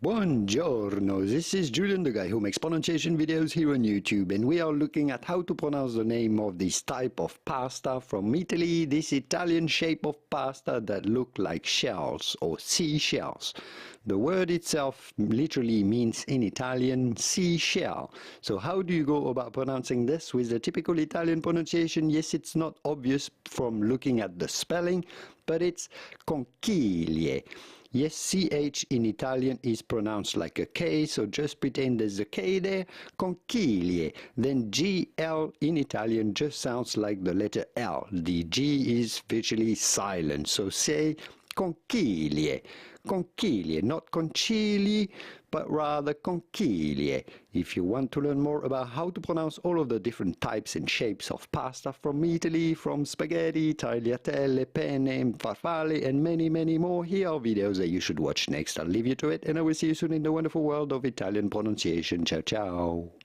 Buongiorno, this is Julien, the guy who makes pronunciation videos here on YouTube, and we are looking at how to pronounce the name of this type of pasta from Italy, this Italian shape of pasta that look like shells or seashells. The word itself literally means in Italian seashell. So how do you go about pronouncing this with the typical Italian pronunciation? Yes, it's not obvious from looking at the spelling, but it's conchiglie. Yes, CH in Italian is pronounced like a K, so just pretend there's a K there. Conchiglie. Then GL in Italian just sounds like the letter L. The G is virtually silent, so say conchiglie. Conchiglie, not concili, but rather conchiglie. If you want to learn more about how to pronounce all of the different types and shapes of pasta from Italy, from spaghetti, tagliatelle, penne, farfalle, and many, many more, here are videos that you should watch next. I'll leave you to it, and I will see you soon in the wonderful world of Italian pronunciation. Ciao, ciao.